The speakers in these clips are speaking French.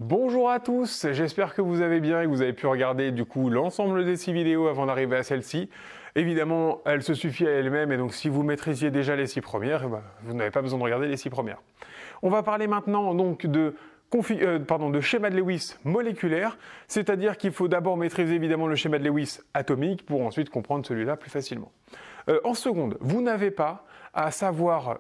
Bonjour à tous, j'espère que vous allez bien et que vous avez pu regarder du coup l'ensemble des 6 vidéos avant d'arriver à celle-ci. Évidemment, elle se suffit à elle-même et donc si vous maîtrisiez déjà les 6 premières, vous n'avez pas besoin de regarder les 6 premières. On va parler maintenant donc de schéma de Lewis moléculaire, c'est-à-dire qu'il faut d'abord maîtriser évidemment le schéma de Lewis atomique pour ensuite comprendre celui-là plus facilement. En seconde, vous n'avez pas à savoir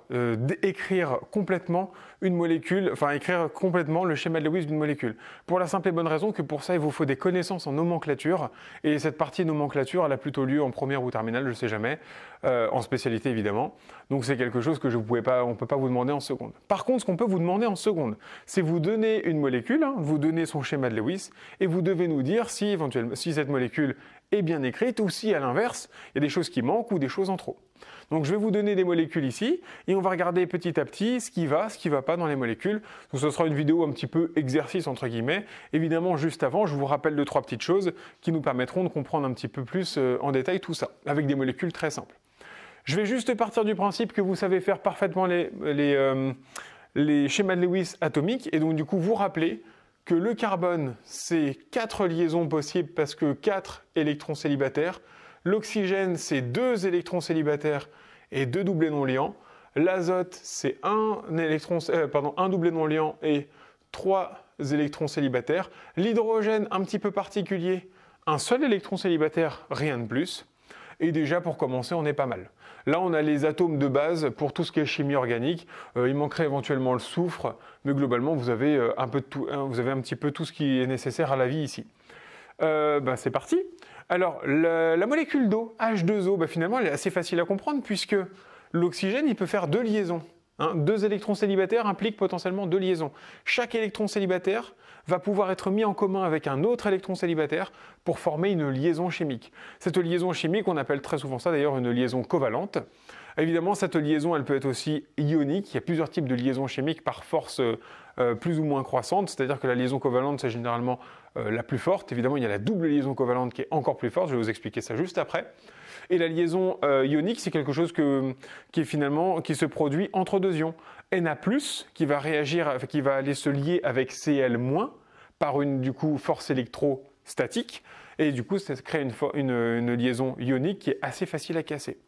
écrire complètement une molécule, enfin écrire complètement le schéma de Lewis d'une molécule. Pour la simple et bonne raison que pour ça, il vous faut des connaissances en nomenclature, et cette partie nomenclature, elle a plutôt lieu en première ou terminale, je ne sais jamais, en spécialité évidemment. Donc c'est quelque chose que on ne peut pas vous demander en seconde. Par contre, ce qu'on peut vous demander en seconde, c'est vous donner une molécule, vous donner son schéma de Lewis, et vous devez nous dire si éventuellement, si cette molécule est bien écrite ou si à l'inverse, il y a des choses qui manquent ou des choses en trop. Donc je vais vous donner des molécules ici et on va regarder petit à petit ce qui va pas dans les molécules. Donc ce sera une vidéo un petit peu exercice entre guillemets. Évidemment, juste avant, je vous rappelle 2-3 petites choses qui nous permettront de comprendre un petit peu plus en détail tout ça, avec des molécules très simples. Je vais juste partir du principe que vous savez faire parfaitement les schémas de Lewis atomiques et donc du coup vous rappelez que le carbone, c'est 4 liaisons possibles parce que 4 électrons célibataires. L'oxygène, c'est 2 électrons célibataires et 2 doublés non liants. L'azote, c'est un doublé non liant et 3 électrons célibataires. L'hydrogène, un petit peu particulier, un seul électron célibataire, rien de plus. Et déjà, pour commencer, on est pas mal. Là, on a les atomes de base pour tout ce qui est chimie organique. Il manquerait éventuellement le soufre, mais globalement, vous avez un petit peu tout ce qui est nécessaire à la vie ici. C'est parti. Alors, la molécule d'eau, H2O, finalement, elle est assez facile à comprendre puisque l'oxygène, il peut faire 2 liaisons. 2 électrons célibataires impliquent potentiellement 2 liaisons. Chaque électron célibataire va pouvoir être mis en commun avec un autre électron célibataire pour former une liaison chimique. Cette liaison chimique, on appelle très souvent ça d'ailleurs une liaison covalente. Évidemment, cette liaison, elle peut être aussi ionique. Il y a plusieurs types de liaisons chimiques par force plus ou moins croissante, c'est-à-dire que la liaison covalente, c'est généralement la plus forte. Évidemment, il y a la double liaison covalente qui est encore plus forte, je vais vous expliquer ça juste après. Et la liaison ionique, c'est quelque chose qui se produit entre 2 ions. Na+, qui va aller se lier avec Cl- par une du coup force électrostatique, et du coup ça crée une liaison ionique qui est assez facile à casser.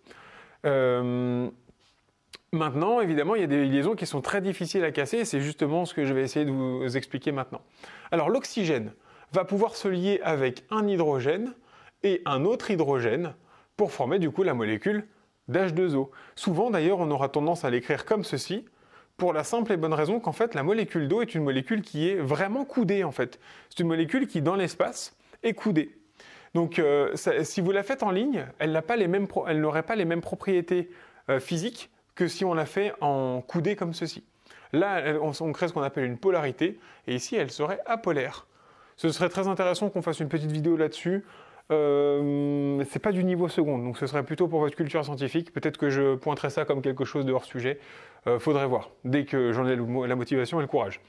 Maintenant, évidemment, il y a des liaisons qui sont très difficiles à casser, et c'est justement ce que je vais essayer de vous expliquer maintenant. Alors l'oxygène va pouvoir se lier avec un hydrogène et un autre hydrogène pour former du coup la molécule d'H2O. Souvent d'ailleurs, on aura tendance à l'écrire comme ceci, pour la simple et bonne raison qu'en fait la molécule d'eau est une molécule qui est vraiment coudée en fait. C'est une molécule qui dans l'espace est coudée. Donc si vous la faites en ligne, elle n'aurait pas les mêmes propriétés physiques que si on la fait en coudée comme ceci. Là, on crée ce qu'on appelle une polarité, et ici, elle serait apolaire. Ce serait très intéressant qu'on fasse une petite vidéo là-dessus. C'est pas du niveau seconde, donc ce serait plutôt pour votre culture scientifique. Peut-être que je pointerai ça comme quelque chose de hors sujet. Faudrait voir, dès que j'en ai la motivation et le courage.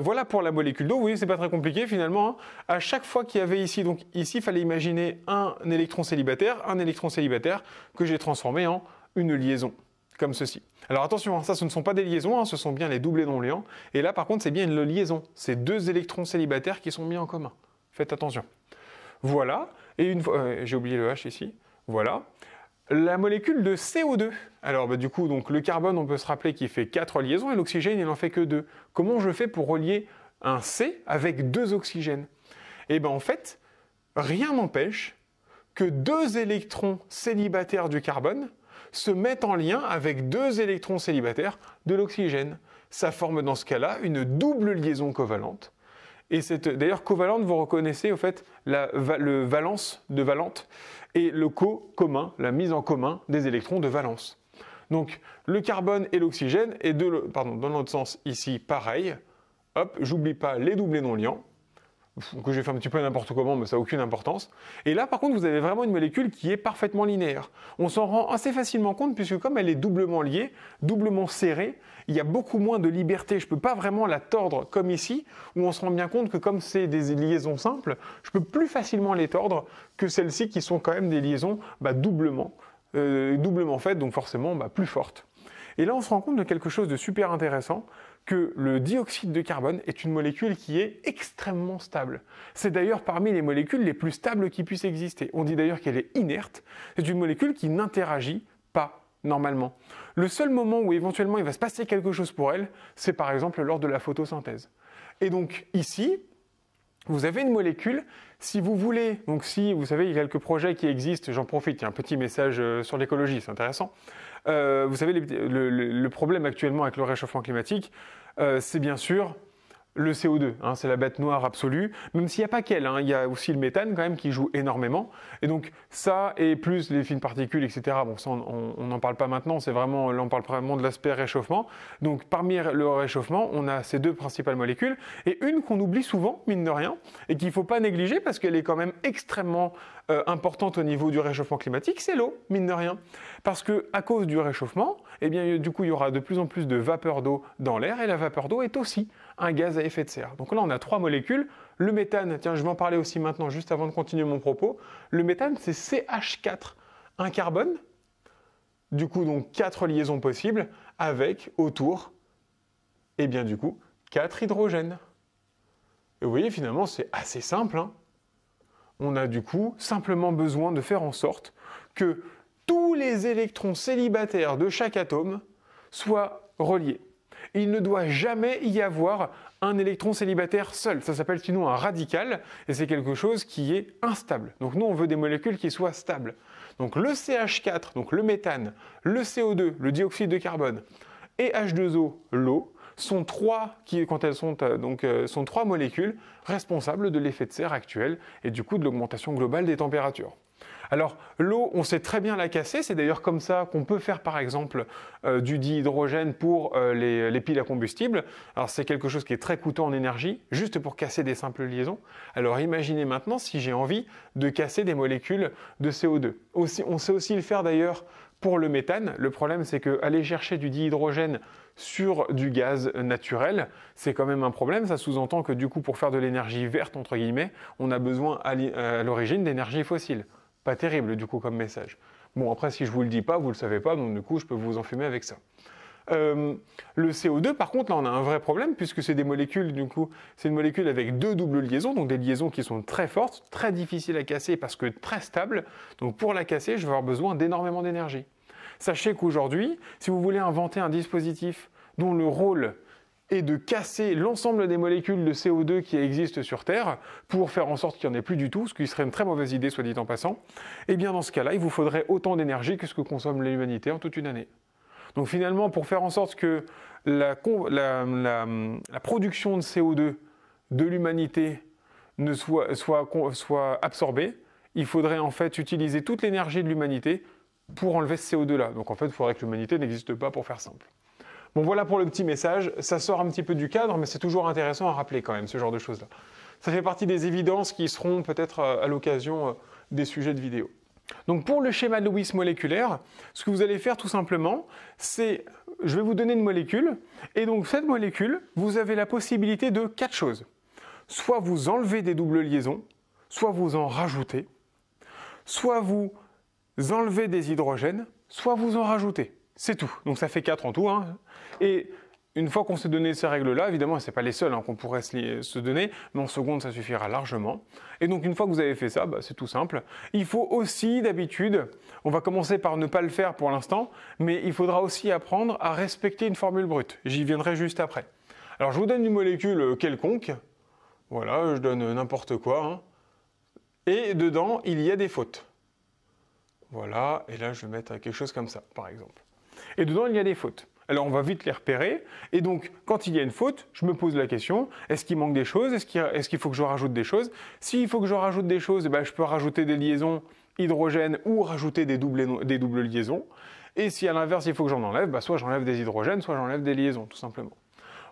Voilà pour la molécule d'eau. Vous voyez, c'est pas très compliqué finalement. À chaque fois qu'il y avait ici, donc ici, il fallait imaginer un électron célibataire que j'ai transformé en une liaison, comme ceci. Alors attention, ça, ce ne sont pas des liaisons, ce sont bien les doublés non liants. Et là, par contre, c'est bien une liaison. C'est 2 électrons célibataires qui sont mis en commun. Faites attention. Voilà. Et une fois, j'ai oublié le H ici. Voilà. La molécule de CO2. Alors du coup, donc, le carbone, on peut se rappeler qu'il fait 4 liaisons et l'oxygène, il n'en fait que 2. Comment je fais pour relier un C avec 2 oxygènes? Eh bien en fait, rien n'empêche que 2 électrons célibataires du carbone se mettent en lien avec 2 électrons célibataires de l'oxygène. Ça forme dans ce cas-là une double liaison covalente. Et d'ailleurs covalente, vous reconnaissez au fait le valence de valente et le commun, la mise en commun des électrons de valence. Donc le carbone et l'oxygène, et dans l'autre sens ici pareil, hop, j'oublie pas les doublés non liants, que j'ai fait un petit peu n'importe comment, mais ça n'a aucune importance. Et là, par contre, vous avez vraiment une molécule qui est parfaitement linéaire. On s'en rend assez facilement compte, puisque comme elle est doublement liée, doublement serrée, il y a beaucoup moins de liberté. Je ne peux pas vraiment la tordre comme ici, où on se rend bien compte que comme c'est des liaisons simples, je peux plus facilement les tordre que celles-ci qui sont quand même des liaisons doublement faites, donc forcément plus fortes. Et là, on se rend compte de quelque chose de super intéressant, que le dioxyde de carbone est une molécule qui est extrêmement stable. C'est d'ailleurs parmi les molécules les plus stables qui puissent exister. On dit d'ailleurs qu'elle est inerte. C'est une molécule qui n'interagit pas normalement. Le seul moment où éventuellement il va se passer quelque chose pour elle, c'est par exemple lors de la photosynthèse. Et donc ici, vous avez une molécule, si vous voulez, donc si vous savez, il y a quelques projets qui existent, j'en profite, il y a un petit message sur l'écologie, c'est intéressant. Vous savez, le problème actuellement avec le réchauffement climatique, c'est bien sûr le CO2, hein, c'est la bête noire absolue, même s'il n'y a pas qu'elle, hein, il y a aussi le méthane quand même qui joue énormément, et donc ça, et plus les fines particules, etc., bon ça on n'en parle pas maintenant, là on parle vraiment de l'aspect réchauffement, donc parmi le réchauffement, on a ces deux principales molécules, et une qu'on oublie souvent, mine de rien, et qu'il ne faut pas négliger parce qu'elle est quand même extrêmement importante au niveau du réchauffement climatique, c'est l'eau, mine de rien, parce que à cause du réchauffement, eh bien du coup il y aura de plus en plus de vapeur d'eau dans l'air, et la vapeur d'eau est aussi un gaz à effet de serre. Donc là, on a trois molécules. Le méthane, tiens, je vais en parler aussi maintenant, juste avant de continuer mon propos. Le méthane, c'est CH4, un carbone. Du coup, donc 4 liaisons possibles avec, autour, et bien du coup, 4 hydrogènes. Et vous voyez, finalement, c'est assez simple, hein. On a du coup simplement besoin de faire en sorte que tous les électrons célibataires de chaque atome soient reliés. Il ne doit jamais y avoir un électron célibataire seul. Ça s'appelle sinon un radical, et c'est quelque chose qui est instable. Donc nous, on veut des molécules qui soient stables. Donc le CH4, donc le méthane, le CO2, le dioxyde de carbone, et H2O, l'eau, sont trois molécules responsables de l'effet de serre actuel et du coup de l'augmentation globale des températures. Alors l'eau, on sait très bien la casser, c'est d'ailleurs comme ça qu'on peut faire par exemple du dihydrogène pour les piles à combustible. Alors c'est quelque chose qui est très coûteux en énergie, juste pour casser des simples liaisons. Alors imaginez maintenant si j'ai envie de casser des molécules de CO2. On sait aussi le faire d'ailleurs pour le méthane. Le problème c'est qu'aller chercher du dihydrogène sur du gaz naturel, c'est quand même un problème. Ça sous-entend que du coup pour faire de l'énergie verte, entre guillemets, on a besoin à l'origine d'énergie fossile. Pas terrible du coup comme message. Bon après si je vous le dis pas, vous le savez pas, donc du coup je peux vous enfumer avec ça. Le CO2 par contre là on a un vrai problème puisque c'est des molécules du coup, c'est une molécule avec deux doubles liaisons, donc des liaisons qui sont très fortes, très difficiles à casser parce que très stables. Donc pour la casser, je vais avoir besoin d'énormément d'énergie. Sachez qu'aujourd'hui, si vous voulez inventer un dispositif dont le rôle et de casser l'ensemble des molécules de CO2 qui existent sur Terre pour faire en sorte qu'il n'y en ait plus du tout, ce qui serait une très mauvaise idée, soit dit en passant, et bien dans ce cas-là, il vous faudrait autant d'énergie que ce que consomme l'humanité en toute une année. Donc finalement, pour faire en sorte que la production de CO2 de l'humanité soit absorbée, il faudrait en fait utiliser toute l'énergie de l'humanité pour enlever ce CO2-là. Donc en fait, il faudrait que l'humanité n'existe pas pour faire simple. Bon voilà pour le petit message, ça sort un petit peu du cadre, mais c'est toujours intéressant à rappeler quand même, ce genre de choses-là. Ça fait partie des évidences qui seront peut-être à l'occasion des sujets de vidéo. Donc pour le schéma de Lewis moléculaire, ce que vous allez faire tout simplement, c'est, je vais vous donner une molécule, et donc cette molécule, vous avez la possibilité de 4 choses. Soit vous enlevez des doubles liaisons, soit vous en rajoutez, soit vous enlevez des hydrogènes, soit vous en rajoutez. C'est tout. Donc ça fait 4 en tout. Hein. Et une fois qu'on s'est donné ces règles-là, évidemment, ce n'est pas les seules qu'on pourrait se donner, mais en seconde, ça suffira largement. Et donc une fois que vous avez fait ça, c'est tout simple. Il faut aussi, d'habitude, on va commencer par ne pas le faire pour l'instant, mais il faudra aussi apprendre à respecter une formule brute. J'y viendrai juste après. Alors je vous donne une molécule quelconque. Voilà, je donne n'importe quoi. Hein. Et dedans, il y a des fautes. Voilà, et là je vais mettre quelque chose comme ça, par exemple. Et dedans, il y a des fautes. Alors on va vite les repérer, et donc quand il y a une faute, je me pose la question, est-ce qu'il manque des choses, est-ce qu'il faut que je rajoute des choses? S'il faut que je rajoute des choses, je peux rajouter des liaisons hydrogène ou rajouter des doubles liaisons, et si à l'inverse il faut que j'en enlève, soit j'enlève des hydrogènes, soit j'enlève des liaisons, tout simplement.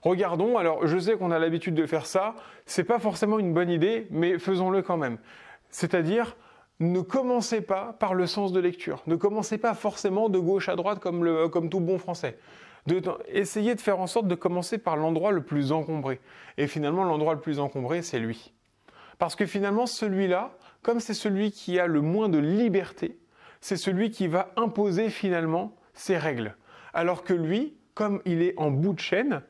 Regardons, alors je sais qu'on a l'habitude de faire ça, c'est pas forcément une bonne idée, mais faisons-le quand même. C'est-à-dire, ne commencez pas par le sens de lecture. Ne commencez pas forcément de gauche à droite comme tout bon français. Essayez de faire en sorte de commencer par l'endroit le plus encombré. Et finalement, l'endroit le plus encombré, c'est lui. Parce que finalement, celui-là, comme c'est celui qui a le moins de liberté, c'est celui qui va imposer finalement ses règles. Alors que lui, comme il est en bout de chaîne,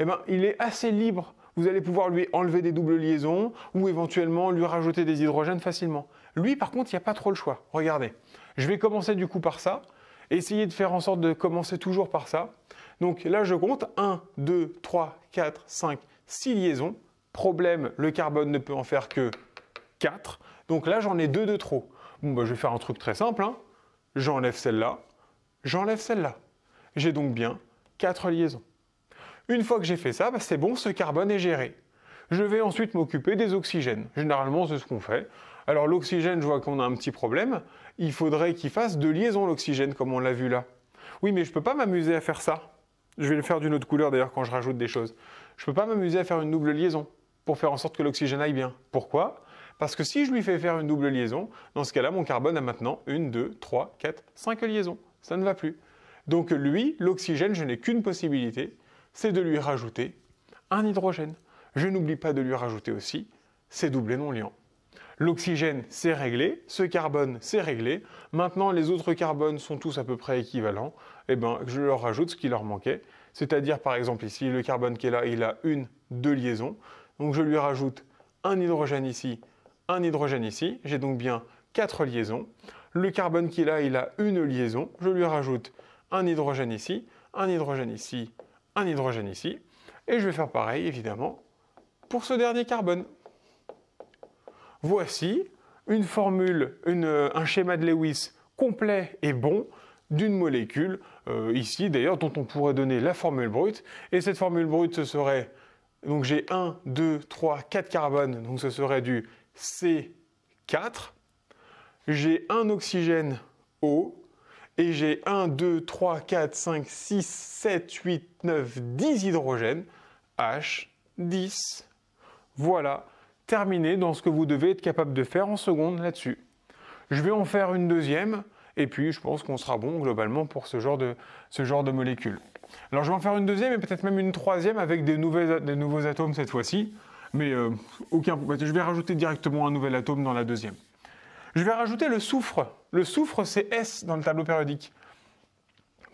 eh ben, il est assez libre. Vous allez pouvoir lui enlever des doubles liaisons ou éventuellement lui rajouter des hydrogènes facilement. Lui, par contre, il n'y a pas trop le choix. Regardez, je vais commencer du coup par ça. Essayez de faire en sorte de commencer toujours par ça. Donc là, je compte 1, 2, 3, 4, 5, 6 liaisons. Problème, le carbone ne peut en faire que 4. Donc là, j'en ai 2 de trop. Bon, bah, je vais faire un truc très simple. Hein. J'enlève celle-là, j'enlève celle-là. J'ai donc bien 4 liaisons. Une fois que j'ai fait ça, bah, c'est bon, ce carbone est géré. Je vais ensuite m'occuper des oxygènes. Généralement, c'est ce qu'on fait. Alors l'oxygène, je vois qu'on a un petit problème. Il faudrait qu'il fasse 2 liaisons l'oxygène, comme on l'a vu là. Oui, mais je ne peux pas m'amuser à faire ça. Je vais le faire d'une autre couleur d'ailleurs quand je rajoute des choses. Je ne peux pas m'amuser à faire une double liaison pour faire en sorte que l'oxygène aille bien. Pourquoi ? Parce que si je lui fais faire une double liaison, dans ce cas-là, mon carbone a maintenant 1, 2, 3, 4, 5 liaisons. Ça ne va plus. Donc lui, l'oxygène, je n'ai qu'une possibilité, c'est de lui rajouter un hydrogène. Je n'oublie pas de lui rajouter aussi ces doublés non liants. L'oxygène, c'est réglé, ce carbone, c'est réglé. Maintenant, les autres carbones sont tous à peu près équivalents. Eh bien, je leur rajoute ce qui leur manquait. C'est-à-dire, par exemple, ici, le carbone qui est là, il a 1, 2 liaisons. Donc, je lui rajoute un hydrogène ici, un hydrogène ici. J'ai donc bien 4 liaisons. Le carbone qui est là, il a une liaison. Je lui rajoute un hydrogène ici, un hydrogène ici, un hydrogène ici. Et je vais faire pareil, évidemment, pour ce dernier carbone. Voici une formule, un schéma de Lewis complet et bon d'une molécule, ici d'ailleurs, dont on pourrait donner la formule brute. Et cette formule brute, ce serait, donc j'ai 1, 2, 3, 4 carbones, donc ce serait du C4. J'ai un oxygène O, et j'ai 1, 2, 3, 4, 5, 6, 7, 8, 9, 10 hydrogènes, H10. Voilà, terminé dans ce que vous devez être capable de faire en seconde là-dessus. Je vais en faire une deuxième, et puis je pense qu'on sera bon globalement pour ce genre de molécules. Alors je vais en faire une deuxième et peut-être même une troisième avec des nouveaux atomes cette fois-ci, mais je vais rajouter directement un nouvel atome dans la deuxième. Je vais rajouter le soufre. Le soufre, c'est S dans le tableau périodique.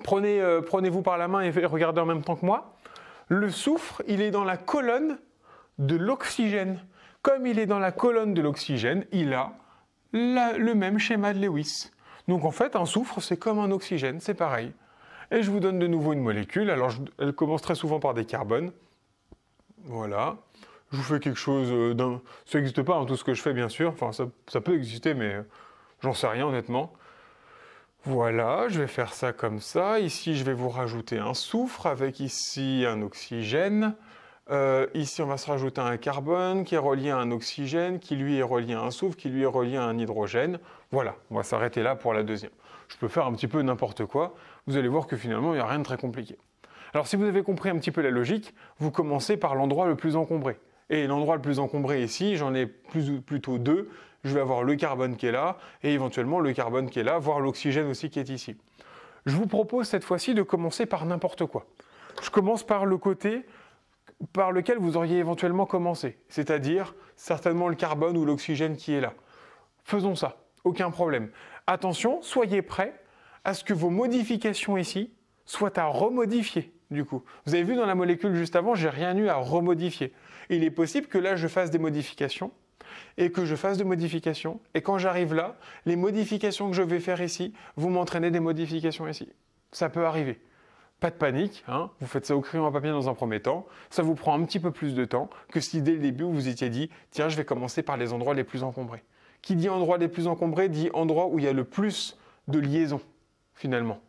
Prenez-vous par la main et regardez en même temps que moi. Le soufre, il est dans la colonne de l'oxygène. Comme il est dans la colonne de l'oxygène, il a le même schéma de Lewis. Donc en fait, un soufre, c'est comme un oxygène, c'est pareil. Et je vous donne de nouveau une molécule. Alors, elle commence très souvent par des carbones. Voilà. Je vous fais quelque chose d'un... Ça n'existe pas, hein, tout ce que je fais, bien sûr. Enfin, ça peut exister, mais j'en sais rien, honnêtement. Voilà, je vais faire ça comme ça. Ici, je vais vous rajouter un soufre avec ici un oxygène. Ici, on va se rajouter un carbone qui est relié à un oxygène, qui lui est relié à un soufre, qui lui est relié à un hydrogène. Voilà, on va s'arrêter là pour la deuxième. Je peux faire un petit peu n'importe quoi. Vous allez voir que finalement, il n'y a rien de très compliqué. Alors, si vous avez compris un petit peu la logique, vous commencez par l'endroit le plus encombré. Et l'endroit le plus encombré ici, j'en ai plutôt 2. Je vais avoir le carbone qui est là, et éventuellement le carbone qui est là, voire l'oxygène aussi qui est ici. Je vous propose cette fois-ci de commencer par n'importe quoi. Je commence par le côté par lequel vous auriez éventuellement commencé, c'est-à-dire certainement le carbone ou l'oxygène qui est là. Faisons ça, aucun problème. Attention, soyez prêts à ce que vos modifications ici soient à remodifier, du coup. Vous avez vu dans la molécule juste avant, j'ai rien eu à remodifier. Il est possible que là, je fasse des modifications, et que je fasse des modifications, et quand j'arrive là, les modifications que je vais faire ici vont m'entraîner des modifications ici. Ça peut arriver. Pas de panique, hein, vous faites ça au crayon à papier dans un premier temps, ça vous prend un petit peu plus de temps que si dès le début vous vous étiez dit « tiens, je vais commencer par les endroits les plus encombrés ». Qui dit endroits les plus encombrés dit endroit où il y a le plus de liaisons, finalement.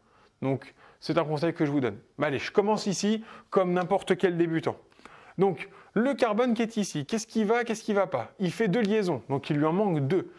Donc, c'est un conseil que je vous donne. Mais allez, je commence ici comme n'importe quel débutant. Donc, le carbone qui est ici, qu'est-ce qui va pas? Il fait 2 liaisons, donc il lui en manque 2.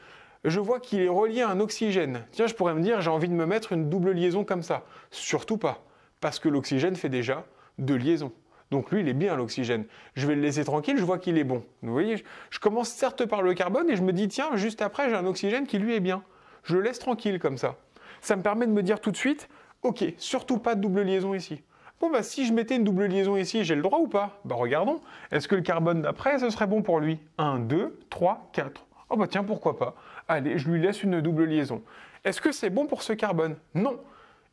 Je vois qu'il est relié à un oxygène. Tiens, je pourrais me dire, j'ai envie de me mettre une double liaison comme ça. Surtout pas, parce que l'oxygène fait déjà 2 liaisons. Donc lui, il est bien l'oxygène. Je vais le laisser tranquille, je vois qu'il est bon. Vous voyez, je commence certes par le carbone et je me dis, tiens, juste après, j'ai un oxygène qui lui est bien. Je le laisse tranquille comme ça. Ça me permet de me dire tout de suite, ok, surtout pas de double liaison ici. Bon, bah si je mettais une double liaison ici, j'ai le droit ou pas? Bah regardons. Est-ce que le carbone d'après, ce serait bon pour lui? 1, 2, 3, 4. Oh bah tiens, pourquoi pas? Allez, je lui laisse une double liaison. Est-ce que c'est bon pour ce carbone? Non.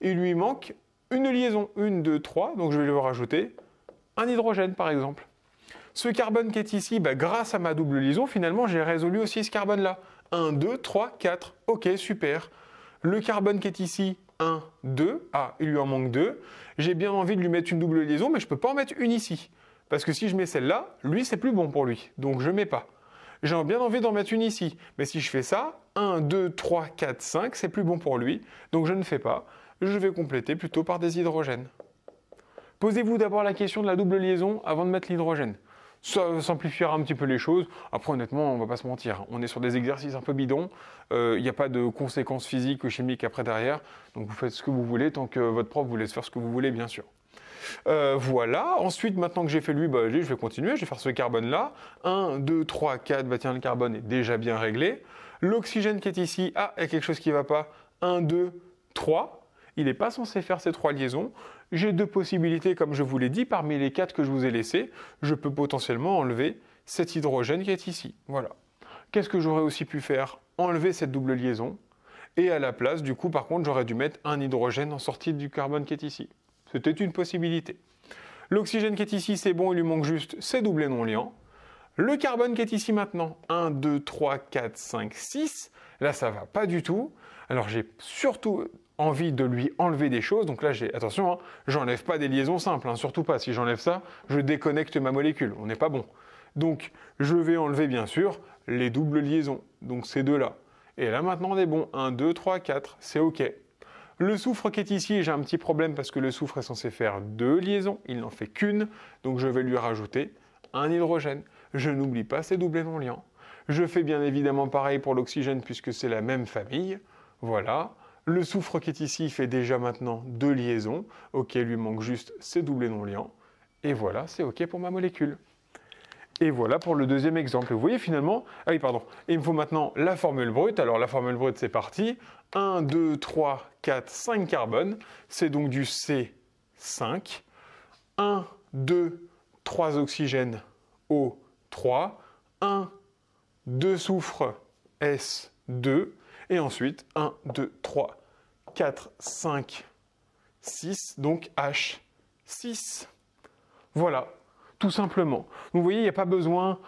Il lui manque une liaison. 1, 2, 3, donc je vais le rajouter. un hydrogène par exemple. Ce carbone qui est ici, grâce à ma double liaison, finalement, j'ai résolu aussi ce carbone-là. 1, 2, 3, 4. Ok, super. Le carbone qui est ici, 1, 2. Ah, il lui en manque 2. J'ai bien envie de lui mettre une double liaison, mais je ne peux pas en mettre une ici. Parce que si je mets celle-là, lui, c'est plus bon pour lui. Donc, je ne mets pas. J'ai bien envie d'en mettre une ici. Mais si je fais ça, 1, 2, 3, 4, 5, c'est plus bon pour lui. Donc, je ne fais pas. Je vais compléter plutôt par des hydrogènes. Posez-vous d'abord la question de la double liaison avant de mettre l'hydrogène. Ça simplifiera un petit peu les choses. Après, honnêtement, on ne va pas se mentir. On est sur des exercices un peu bidons. Il n'y a pas de conséquences physiques ou chimiques après derrière. Donc, vous faites ce que vous voulez tant que votre prof vous laisse faire ce que vous voulez, bien sûr. Voilà. Ensuite, maintenant que j'ai fait lui, je vais continuer. Je vais faire ce carbone-là. 1, 2, 3, 4. Tiens, le carbone est déjà bien réglé. L'oxygène qui est ici. Ah, il y a quelque chose qui ne va pas. 1, 2, 3. Il n'est pas censé faire ces 3 liaisons. J'ai 2 possibilités, comme je vous l'ai dit, parmi les 4 que je vous ai laissés. Je peux potentiellement enlever cet hydrogène qui est ici. Voilà. Qu'est-ce que j'aurais aussi pu faire? Enlever cette double liaison. Et à la place, du coup, par contre, j'aurais dû mettre un hydrogène en sortie du carbone qui est ici. C'était une possibilité. L'oxygène qui est ici, c'est bon, il lui manque juste ces doublés non liants. Le carbone qui est ici maintenant, 1, 2, 3, 4, 5, 6. Là, ça ne va pas du tout. Alors, j'ai surtout envie de lui enlever des choses. Donc là, attention, hein, j'enlève pas des liaisons simples, hein, surtout pas. Si j'enlève ça, je déconnecte ma molécule. On n'est pas bon. Donc, je vais enlever, bien sûr, les doubles liaisons. Donc, ces deux-là. Et là, maintenant, on est bon. 1, 2, 3, 4. C'est OK. Le soufre qui est ici, j'ai un petit problème parce que le soufre est censé faire 2 liaisons. Il n'en fait qu'une. Donc, je vais lui rajouter un hydrogène. Je n'oublie pas ces doublés non liants. Je fais bien évidemment pareil pour l'oxygène puisque c'est la même famille. Voilà. Le soufre qui est ici fait déjà maintenant 2 liaisons. OK, il lui manque juste ces doublés non liants. Et voilà, c'est OK pour ma molécule. Et voilà pour le deuxième exemple. Vous voyez finalement, ah oui, pardon, il me faut maintenant la formule brute. Alors la formule brute, c'est parti. 1, 2, 3, 4, 5 carbones. C'est donc du C5. 1, 2, 3 oxygènes, O3. 1, 2 soufre, S2. Et ensuite, 1, 2, 3, 4, 5, 6, donc H6. Voilà, tout simplement. Vous voyez, il n'y a pas besoin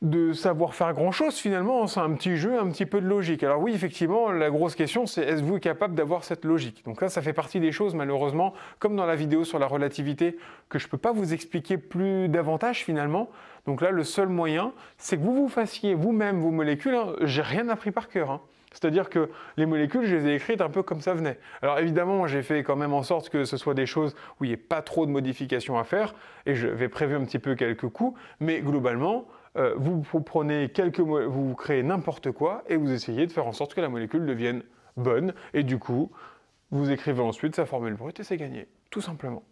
de savoir faire grand-chose finalement, c'est un petit jeu, un petit peu de logique. Alors oui, effectivement, la grosse question c'est est-ce que vous êtes capable d'avoir cette logique? Donc là, ça fait partie des choses malheureusement, comme dans la vidéo sur la relativité, que je ne peux pas vous expliquer plus davantage finalement. Donc là, le seul moyen, c'est que vous fassiez vous-même vos molécules. Hein. J'ai rien appris par cœur. Hein. C'est-à-dire que les molécules, je les ai écrites un peu comme ça venait. Alors évidemment, j'ai fait quand même en sorte que ce soit des choses où il n'y ait pas trop de modifications à faire, et je vais prévu un petit peu quelques coups, mais globalement, vous prenez vous créez n'importe quoi, et vous essayez de faire en sorte que la molécule devienne bonne, et du coup, vous écrivez ensuite sa formule brute, et c'est gagné, tout simplement.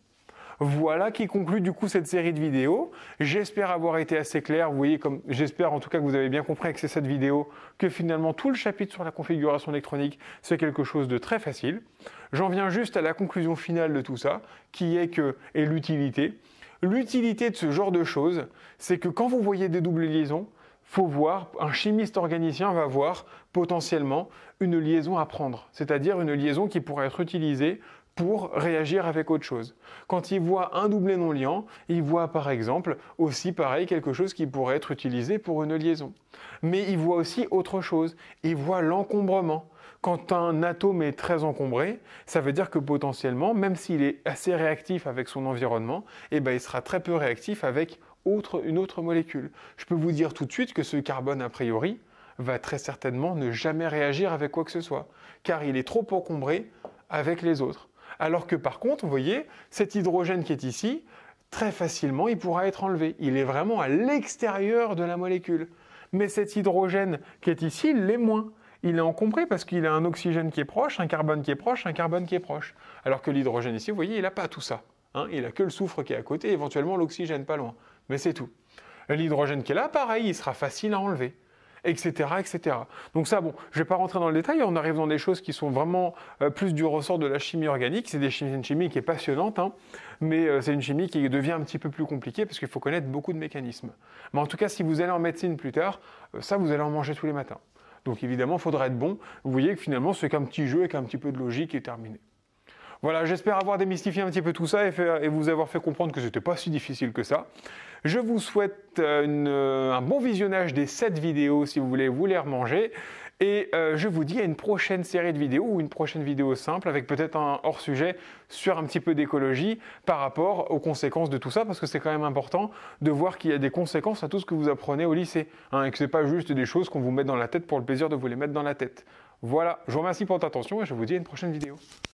Voilà qui conclut du coup cette série de vidéos. J'espère avoir été assez clair. Vous voyez, j'espère en tout cas que vous avez bien compris avec cette vidéo que finalement tout le chapitre sur la configuration électronique, c'est quelque chose de très facile. J'en viens juste à la conclusion finale de tout ça, qui est l'utilité. L'utilité de ce genre de choses, c'est que quand vous voyez des doubles liaisons, faut voir, un chimiste organicien va voir potentiellement une liaison à prendre, c'est-à-dire une liaison qui pourrait être utilisée pour réagir avec autre chose. Quand il voit un doublé non liant, il voit par exemple aussi pareil quelque chose qui pourrait être utilisé pour une liaison. Mais il voit aussi autre chose, il voit l'encombrement. Quand un atome est très encombré, ça veut dire que potentiellement, même s'il est assez réactif avec son environnement, il sera très peu réactif avec une autre molécule. Je peux vous dire tout de suite que ce carbone a priori va très certainement ne jamais réagir avec quoi que ce soit, car il est trop encombré avec les autres. Alors que par contre, vous voyez, cet hydrogène qui est ici, très facilement, il pourra être enlevé. Il est vraiment à l'extérieur de la molécule. Mais cet hydrogène qui est ici, il l'est moins. Il est encombré parce qu'il a un oxygène qui est proche, un carbone qui est proche, un carbone qui est proche. Alors que l'hydrogène ici, vous voyez, il n'a pas tout ça. Hein, il n'a que le soufre qui est à côté, éventuellement l'oxygène pas loin. Mais c'est tout. L'hydrogène qui est là, pareil, il sera facile à enlever. Etc., etc. Donc ça, bon, je ne vais pas rentrer dans le détail, on arrive dans des choses qui sont vraiment plus du ressort de la chimie organique, c'est une chimie qui est passionnante, hein, mais c'est une chimie qui devient un petit peu plus compliquée parce qu'il faut connaître beaucoup de mécanismes. Mais en tout cas, si vous allez en médecine plus tard, ça, vous allez en manger tous les matins. Donc évidemment, il faudra être bon. Vous voyez que finalement, c'est qu'un petit jeu avec un petit peu de logique et terminé. Voilà, j'espère avoir démystifié un petit peu tout ça et vous avoir fait comprendre que ce n'était pas si difficile que ça. Je vous souhaite un bon visionnage des 7 vidéos si vous voulez vous les remanger. Et je vous dis à une prochaine série de vidéos ou une prochaine vidéo simple avec peut-être un hors-sujet sur un petit peu d'écologie par rapport aux conséquences de tout ça, parce que c'est quand même important de voir qu'il y a des conséquences à tout ce que vous apprenez au lycée, hein, et que ce n'est pas juste des choses qu'on vous met dans la tête pour le plaisir de vous les mettre dans la tête. Voilà, je vous remercie pour votre attention et je vous dis à une prochaine vidéo.